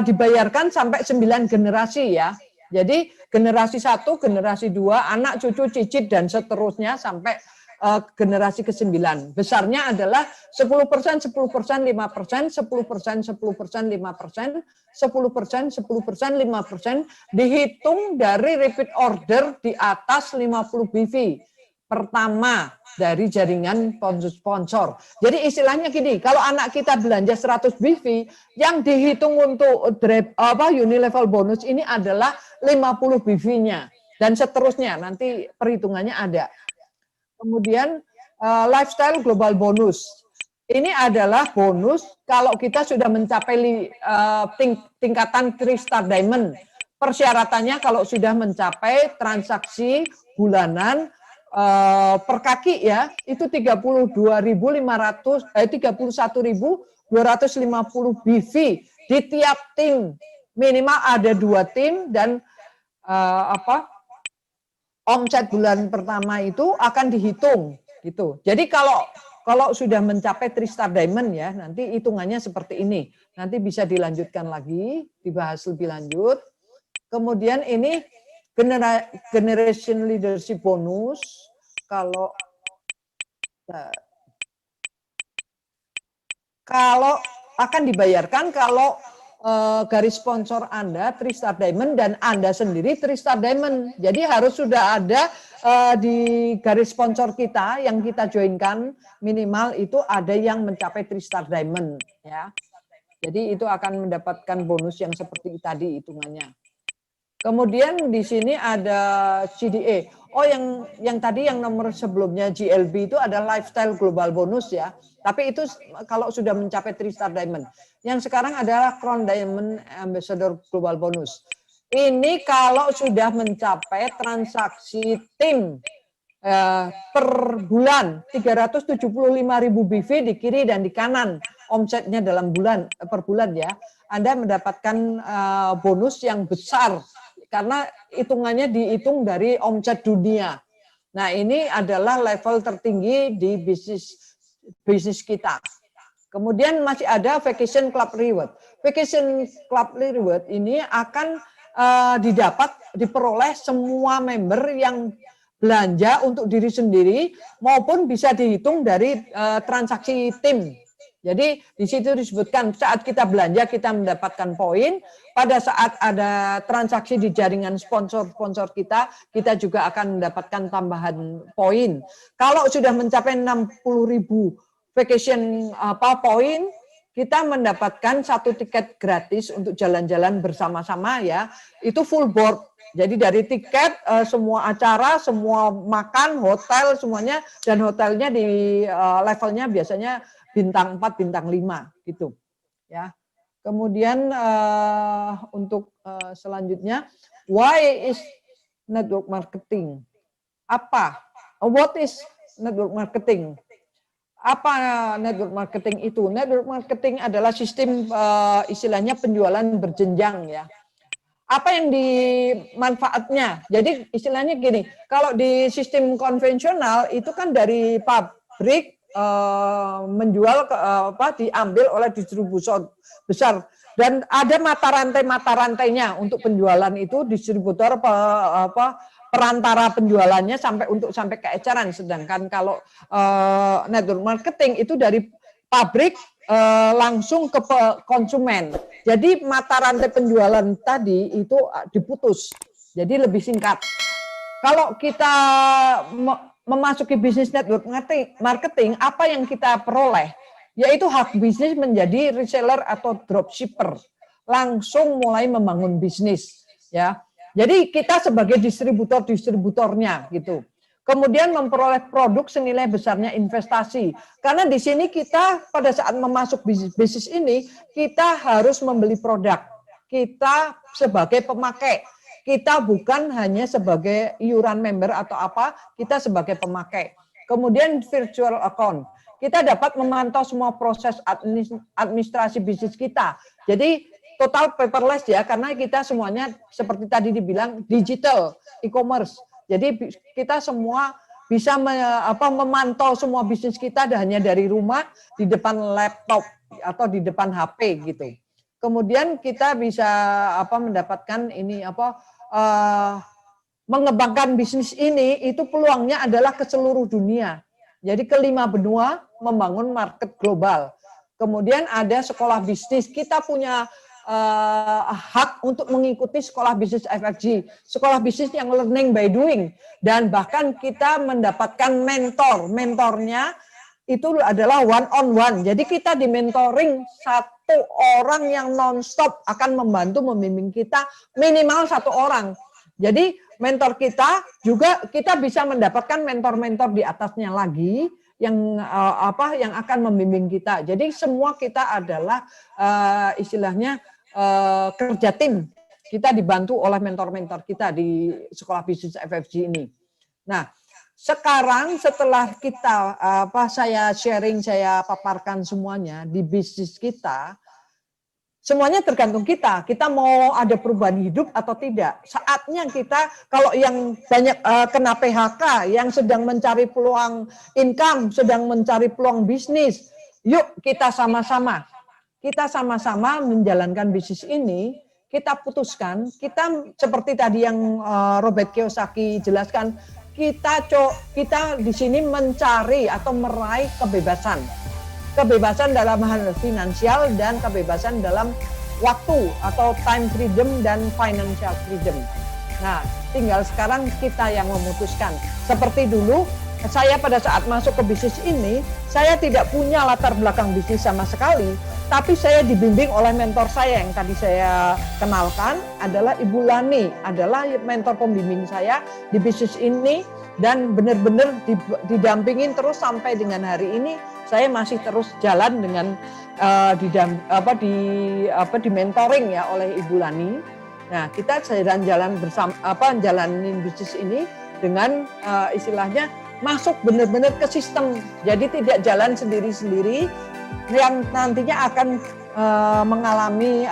dibayarkan sampai 9 generasi ya. Jadi generasi 1, generasi 2, anak, cucu, cicit, dan seterusnya sampai generasi ke-9. Besarnya adalah 10%, 10%, 5%, 10%, 10%, 5%, 10%, 10%, 10%, 5%, dihitung dari repeat order di atas 50 BV. Pertama dari jaringan sponsor. Jadi istilahnya gini, kalau anak kita belanja 100 BV, yang dihitung untuk unilevel bonus ini adalah 50 BV-nya. Dan seterusnya, nanti perhitungannya ada. Kemudian lifestyle global bonus. Ini adalah bonus kalau kita sudah mencapai tingkatan 3-star diamond. Persyaratannya kalau sudah mencapai transaksi bulanan per kaki ya, itu 31.250 BV di tiap tim. Minimal ada 2 tim dan omset bulan pertama itu akan dihitung gitu. Jadi kalau sudah mencapai 3-star diamond ya, nanti hitungannya seperti ini. Nanti bisa dilanjutkan lagi, dibahas lebih lanjut. Kemudian ini generation leadership bonus, kalau akan dibayarkan kalau garis sponsor Anda 3-star diamond dan Anda sendiri 3-star diamond. Jadi harus sudah ada di garis sponsor kita yang kita joinkan, minimal itu ada yang mencapai 3-star diamond ya. Jadi itu akan mendapatkan bonus yang seperti tadi hitungannya. Kemudian di sini ada CDA. Oh, yang tadi yang nomor sebelumnya GLB itu ada lifestyle global bonus ya. Tapi itu kalau sudah mencapai 3-star diamond. Yang sekarang adalah Crown Diamond Ambassador Global Bonus. Ini kalau sudah mencapai transaksi tim per bulan 375.000 BV di kiri dan di kanan, omsetnya dalam bulan per bulan ya. Anda mendapatkan bonus yang besar. Karena hitungannya dihitung dari omset dunia. Nah, ini adalah level tertinggi di bisnis kita. Kemudian masih ada Vacation Club Reward. Vacation Club Reward ini akan diperoleh semua member yang belanja untuk diri sendiri maupun bisa dihitung dari transaksi tim. Jadi di situ disebutkan saat kita belanja kita mendapatkan poin, pada saat ada transaksi di jaringan sponsor kita juga akan mendapatkan tambahan poin. Kalau sudah mencapai 60.000 vacation poin, kita mendapatkan 1 tiket gratis untuk jalan-jalan bersama-sama ya. Itu full board. Jadi dari tiket, semua acara, semua makan, hotel semuanya, dan hotelnya di levelnya biasanya bintang 4, bintang 5 gitu ya. Kemudian untuk selanjutnya, why is network marketing? What is network marketing? Apa network marketing itu? Network marketing adalah sistem istilahnya penjualan berjenjang ya. Apa yang dimanfaatnya? Jadi istilahnya gini, kalau di sistem konvensional itu kan dari pabrik menjual diambil oleh distributor besar dan ada mata rantainya untuk penjualan itu, distributor perantara penjualannya sampai ke eceran. Sedangkan kalau network marketing itu dari pabrik langsung ke konsumen. Jadi mata rantai penjualan tadi itu diputus. Jadi lebih singkat. Kalau kita memasuki bisnis network marketing, apa yang kita peroleh? Yaitu hak bisnis menjadi reseller atau dropshipper. Langsung mulai membangun bisnis. Ya. Jadi kita sebagai distributornya gitu. Kemudian memperoleh produk senilai besarnya investasi. Karena di sini kita pada saat memasuk bisnis ini, kita harus membeli produk. Kita sebagai pemakai. Kita bukan hanya sebagai iuran member atau apa, kita sebagai pemakai. Kemudian virtual account. Kita dapat memantau semua proses administrasi bisnis kita. Jadi total paperless ya, karena kita semuanya seperti tadi dibilang digital, e-commerce. Jadi kita semua bisa memantau semua bisnis kita hanya dari rumah, di depan laptop atau di depan HP gitu. kemudian kita bisa mendapatkan ini mengembangkan bisnis ini, itu peluangnya adalah ke seluruh dunia. Jadi ke 5 benua membangun market global. Kemudian ada sekolah bisnis, kita punya hak untuk mengikuti sekolah bisnis FFG, sekolah bisnis yang learning by doing, dan bahkan kita mendapatkan mentornya itu adalah one on one. Jadi kita di mentoring satu orang yang nonstop akan membantu membimbing kita, minimal 1 orang. Jadi mentor kita juga kita bisa mendapatkan mentor-mentor di atasnya lagi yang yang akan membimbing kita. Jadi semua kita adalah istilahnya kerja tim. Kita dibantu oleh mentor-mentor kita di sekolah bisnis FFG ini. Nah, sekarang setelah kita saya sharing, saya paparkan semuanya di bisnis kita, semuanya tergantung kita. Kita mau ada perubahan hidup atau tidak. Saatnya kita, kalau yang banyak kena PHK, yang sedang mencari peluang income, sedang mencari peluang bisnis, yuk kita sama-sama menjalankan bisnis ini. Kita putuskan, kita seperti tadi yang Robert Kiyosaki jelaskan, kita di sini mencari atau meraih kebebasan. Kebebasan dalam hal finansial dan kebebasan dalam waktu atau time freedom dan financial freedom. Nah, tinggal sekarang kita yang memutuskan. Seperti dulu, saya pada saat masuk ke bisnis ini, saya tidak punya latar belakang bisnis sama sekali, tapi saya dibimbing oleh mentor saya yang tadi saya kenalkan, adalah Ibu Lani, adalah mentor pembimbing saya di bisnis ini, dan benar-benar didampingin terus sampai dengan hari ini. Saya masih terus jalan dengan di mentoring ya oleh Ibu Lani. Nah, kita jalan bersama jalanin bisnis ini dengan istilahnya masuk benar-benar ke sistem. Jadi tidak jalan sendiri-sendiri yang nantinya akan mengalami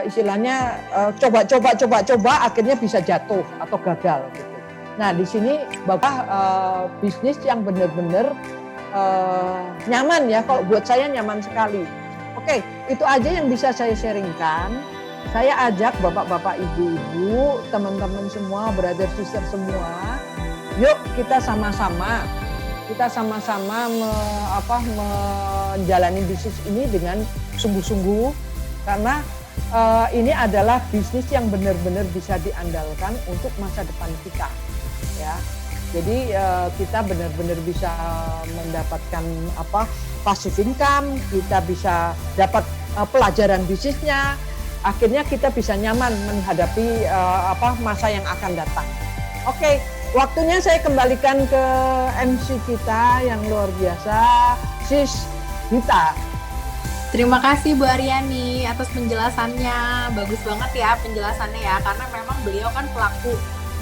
istilahnya coba akhirnya bisa jatuh atau gagal gitu. Nah, di sini Bapak bisnis yang benar-benar nyaman ya, kalau buat saya nyaman sekali. Oke, itu aja yang bisa saya sharingkan. Saya ajak bapak-bapak, ibu-ibu, teman-teman semua, brother sister semua, yuk kita sama-sama menjalani bisnis ini dengan sungguh-sungguh, karena ini adalah bisnis yang benar-benar bisa diandalkan untuk masa depan kita. Ya, jadi kita benar-benar bisa mendapatkan passive income, kita bisa dapat pelajaran bisnisnya, akhirnya kita bisa nyaman menghadapi masa yang akan datang. Oke, waktunya saya kembalikan ke MC kita yang luar biasa, Sis Dita. Terima kasih Bu Aryani atas penjelasannya, bagus banget ya penjelasannya ya, karena memang beliau kan pelaku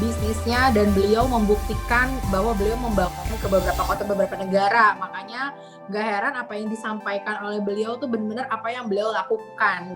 bisnisnya dan beliau membuktikan bahwa beliau membangun ke beberapa kota, beberapa negara. Makanya gak heran apa yang disampaikan oleh beliau tuh benar-benar apa yang beliau lakukan.